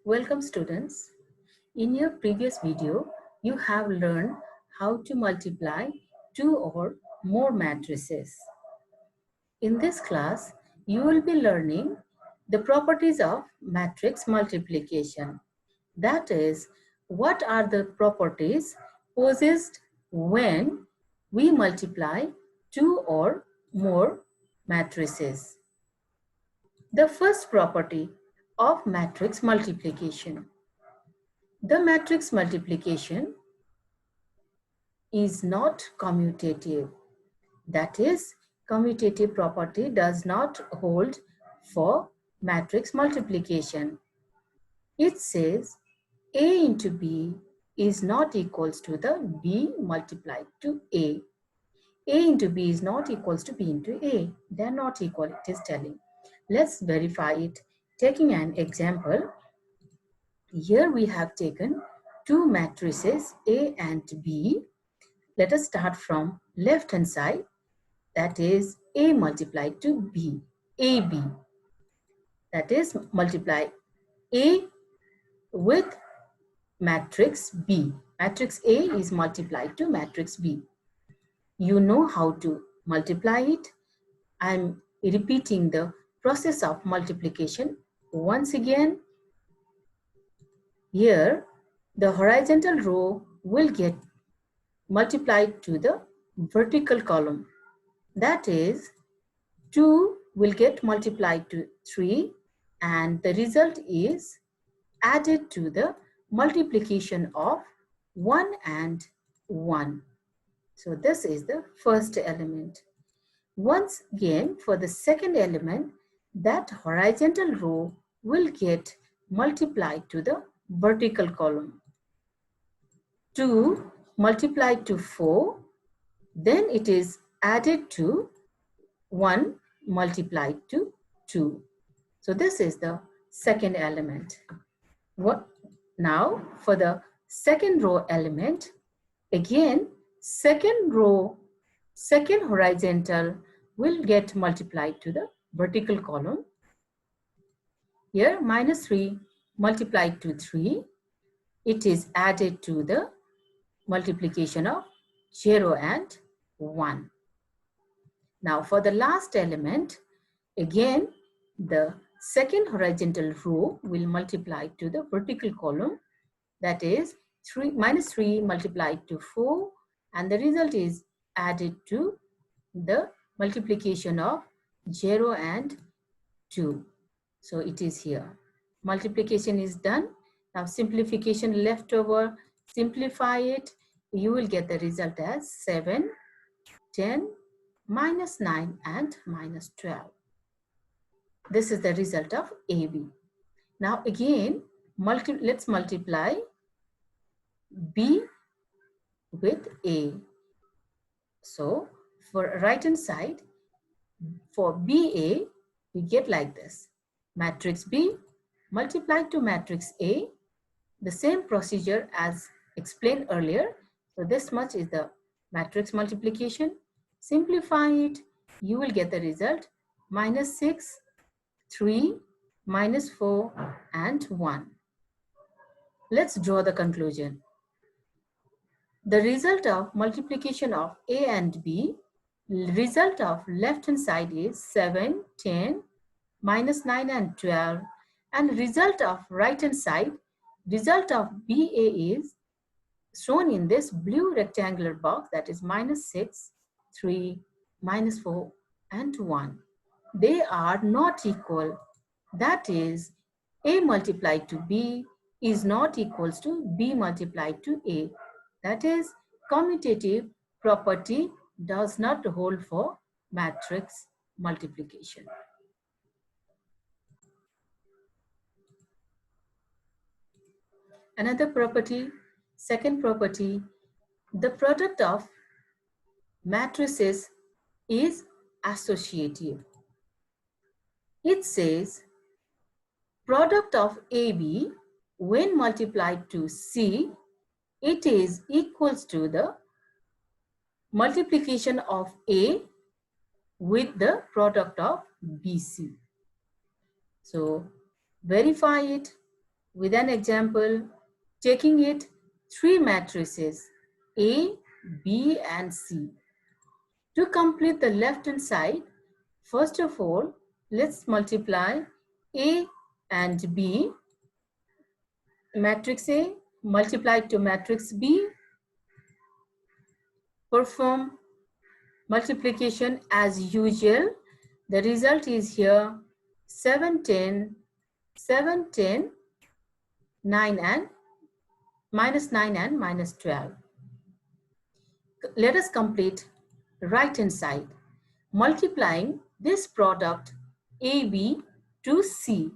Welcome students. In your previous video, you have learned how to multiply two or more matrices. In this class, you will be learning the properties of matrix multiplication. That is, what are the properties possessed when we multiply two or more matrices. The first property of matrix multiplication. The matrix multiplication is not commutative. That is, commutative property does not hold for matrix multiplication. It says A into B is not equals to the B multiplied to A. A into B is not equals to B into A. They are not equal, it is telling. Let's verify it. Taking an example, here we have taken two matrices A and B. Let us start from left hand side, that is A multiplied to B, AB. That is multiply A with matrix B. Matrix A is multiplied to matrix B. You know how to multiply it. I am repeating the process of multiplication once again. Here, the horizontal row will get multiplied to the vertical column. That is, 2 will get multiplied to 3 and the result is added to the multiplication of 1 and 1. So this is the first element. Once again, for the second element, that horizontal row will get multiplied to the vertical column. 2 multiplied to 4, then it is added to 1 multiplied to 2. So this is the second element. Now for the second row element, again second row, second horizontal will get multiplied to the vertical column. Here minus 3 multiplied to 3, it is added to the multiplication of 0 and 1. Now for the last element, again the second horizontal row will multiply to the vertical column, that is minus 3 multiplied to 4, and the result is added to the multiplication of 0 and 2. So it is here. Multiplication is done. Now simplification left over. Simplify it. You will get the result as 7, 10, minus 9 and minus 12. This is the result of AB. Now again, let's multiply B with A. So for right hand side, for BA, we get like this. Matrix B multiplied to matrix A, the same procedure as explained earlier. So this much is the matrix multiplication. Simplify it, you will get the result minus 6, 3, minus 4 and 1. Let's draw the conclusion. The result of multiplication of A and B, result of left hand side is 7, 10, minus 9 and 12, and result of right hand side, result of BA is shown in this blue rectangular box, that is minus 6, 3, minus 4 and 1. They are not equal. That is, A multiplied to B is not equals to B multiplied to A. That is, commutative property does not hold for matrix multiplication. Another property, second property, the product of matrices is associative. It says product of AB when multiplied to C, it is equals to the multiplication of A with the product of BC. So verify it. with an example, taking it three matrices A, B and C. To complete the left hand side, first of all, let's multiply A and B. Matrix A multiplied to matrix B. Perform multiplication as usual. The result is here 7, 10, 7, 10, 9 and minus 9 and minus 12. Let us complete right hand side. Multiplying this product AB to C.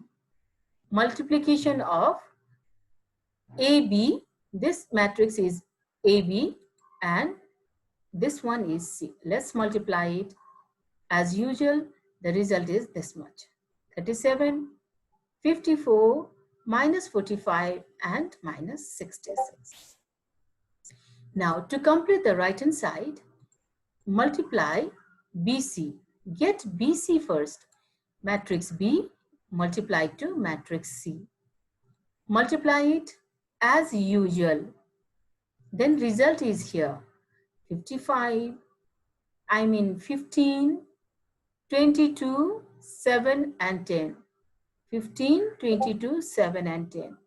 Multiplication of AB, this matrix is AB and this one is C. Let's multiply it. As usual, the result is this much. 37, 54, minus 45 and minus 66. Now to complete the right hand side, multiply BC. Get BC first. Matrix B multiplied to matrix C. Multiply it as usual. Then result is here. 15, 22, 7 and 10. 15, 22, 7 and 10.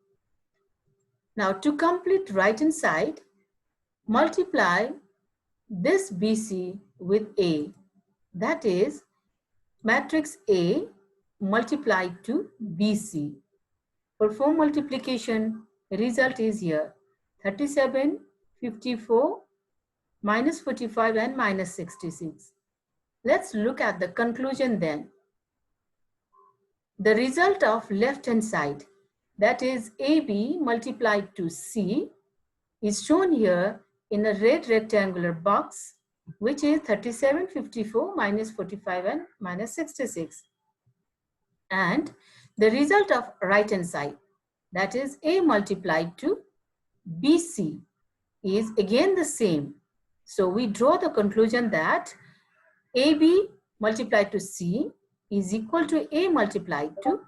Now to complete right hand side, multiply this BC with A. That is matrix A multiplied to BC. Perform multiplication. Result is here 37, 54, minus 45 and minus 66. Let's look at the conclusion then. The result of left hand side, that is AB multiplied to C, is shown here in a red rectangular box, which is 37, 54, minus 45 and minus 66. And the result of right hand side, that is A multiplied to BC, is again the same. So we draw the conclusion that AB multiplied to C is equal to A multiplied to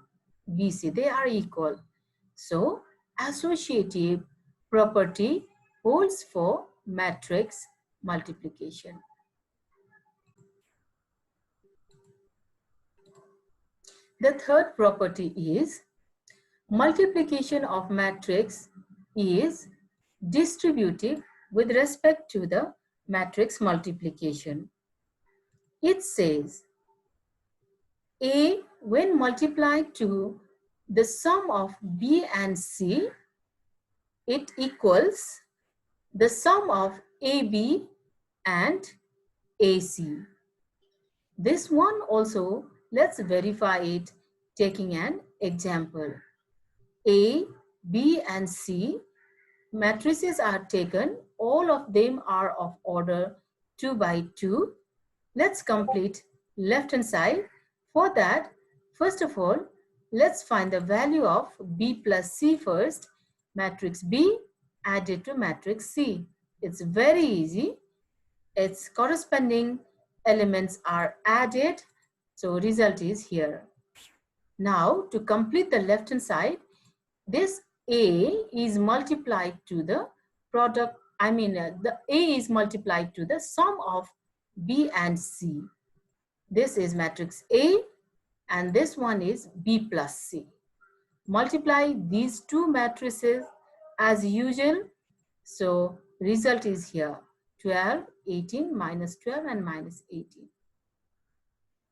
BC. They are equal. So associative property holds for matrix multiplication. The third property is multiplication of matrix is distributive with respect to the matrix multiplication. It says A when multiplied to the sum of B and C, it equals the sum of AB and AC. This one also, let's verify it taking an example. A, B and C matrices are taken. All of them are of order 2 by 2. Let's complete left hand side. For that, first of all, let's find the value of B plus C first. Matrix B added to matrix C. It's very easy. Its corresponding elements are added. So result is here. Now to complete the left hand side, this A is multiplied to the product, the A is multiplied to the sum of B and C. This is matrix A and this one is B plus C. Multiply these two matrices as usual. So result is here 12, 18, minus 12 and minus 18.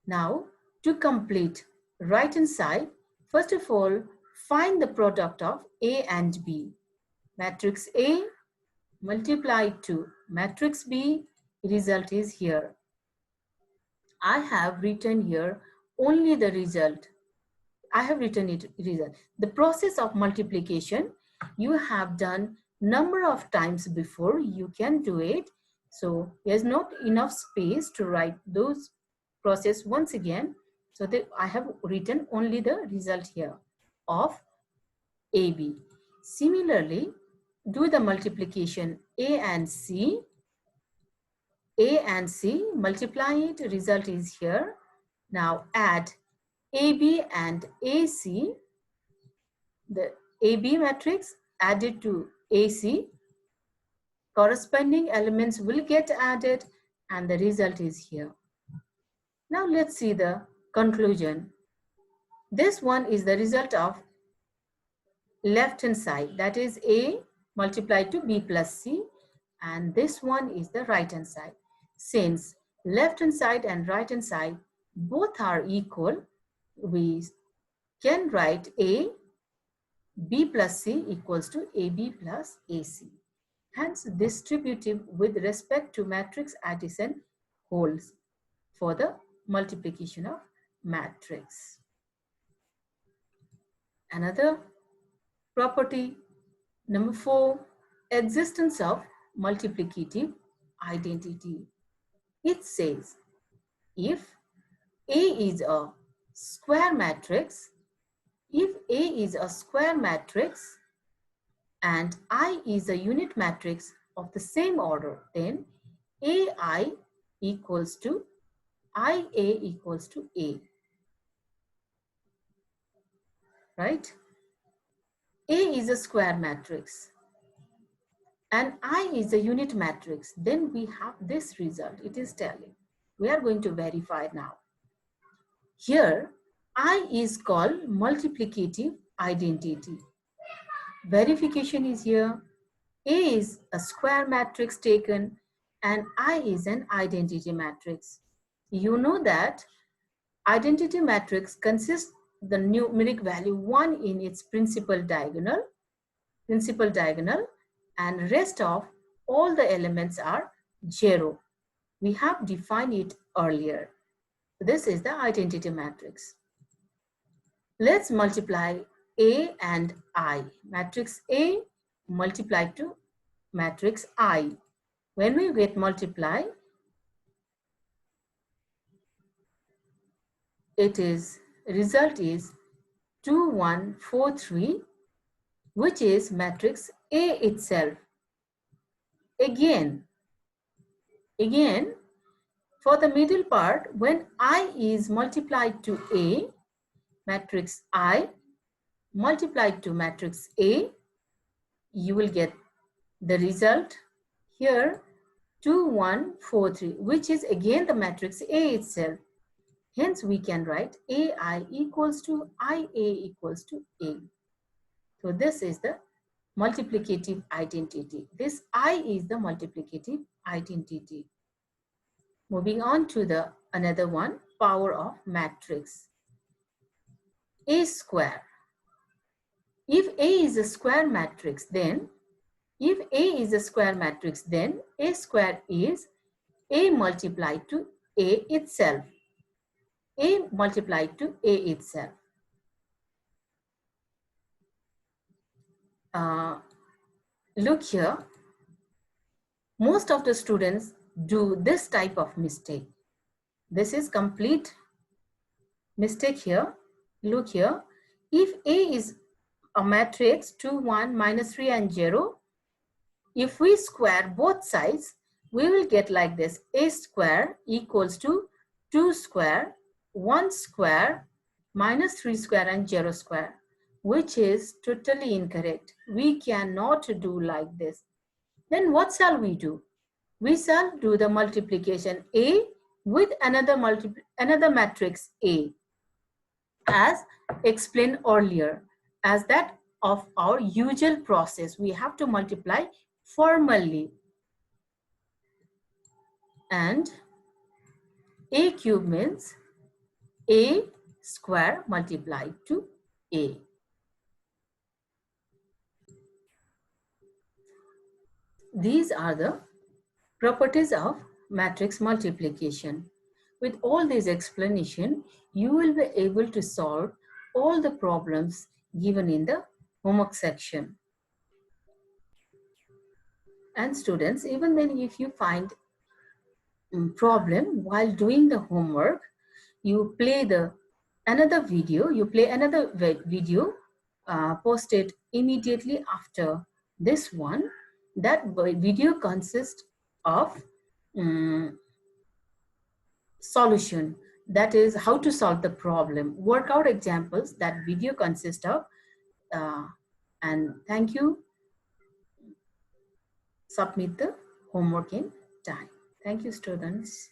Now to complete right hand side, first of all, find the product of A and B. Matrix A multiplied to matrix B, result is here. I have written here only the result. I have written it result. The process of multiplication you have done number of times before. You can do it. So there's not enough space to write those process once again. So that I have written only the result here of AB. Similarly, do the multiplication A and C. A and C, multiply it, result is here. Now add AB and AC. The AB matrix added to AC, corresponding elements will get added and the result is here. Now let's see the conclusion. This one is the result of left hand side, that is A multiplied to B plus C, and this one is the right hand side. Since left hand side and right hand side both are equal, we can write A B plus C equals to AB plus AC. Hence, distributive with respect to matrix addition holds for the multiplication of matrix. Another property, number 4, existence of multiplicative identity. It says if A is a square matrix, and I is a unit matrix of the same order, then AI equals to IA equals to A, right? A is a square matrix and I is a unit matrix, then we have this result. It is telling. We are going to verify now. Here, I is called multiplicative identity. Verification is here. A is a square matrix taken and I is an identity matrix. You know that identity matrix consists the numeric value 1 in its principal diagonal, and rest of all the elements are 0. We have defined it earlier. This is the identity matrix. Let's multiply A and I. Matrix A multiplied to matrix I. When we get multiply, result is 2, 1, 4, 3, which is matrix A itself. Again, for the middle part, when I is multiplied to A, matrix I multiplied to matrix A, you will get the result here 2, 1, 4, 3, which is again the matrix A itself. Hence, we can write AI equals to IA equals to A. So this is the multiplicative identity. This I is the multiplicative identity. Moving on to the another one, power of matrix. A square. If A is a square matrix, then A square is A multiplied to A itself. A multiplied to A itself. Look here, most of the students do this type of mistake. This is complete mistake here. Look here, if A is a matrix 2, 1, minus 3 and 0, if we square both sides, we will get like this. A square equals to 2 square, 1 square, minus 3 square and 0 square, which is totally incorrect. We cannot do like this. Then what shall we do? We shall do the multiplication A with another matrix A, as explained earlier, as that of our usual process. We have to multiply formally, and A cube means A square multiplied to A. These are the properties of matrix multiplication. With all this explanation, you will be able to solve all the problems given in the homework section. And students, even then if you find problem while doing the homework, you play another video, posted immediately after this one. That video consists of solution, that is how to solve the problem, workout examples. That video consists of And thank you. Submit the homework in time. Thank you, students.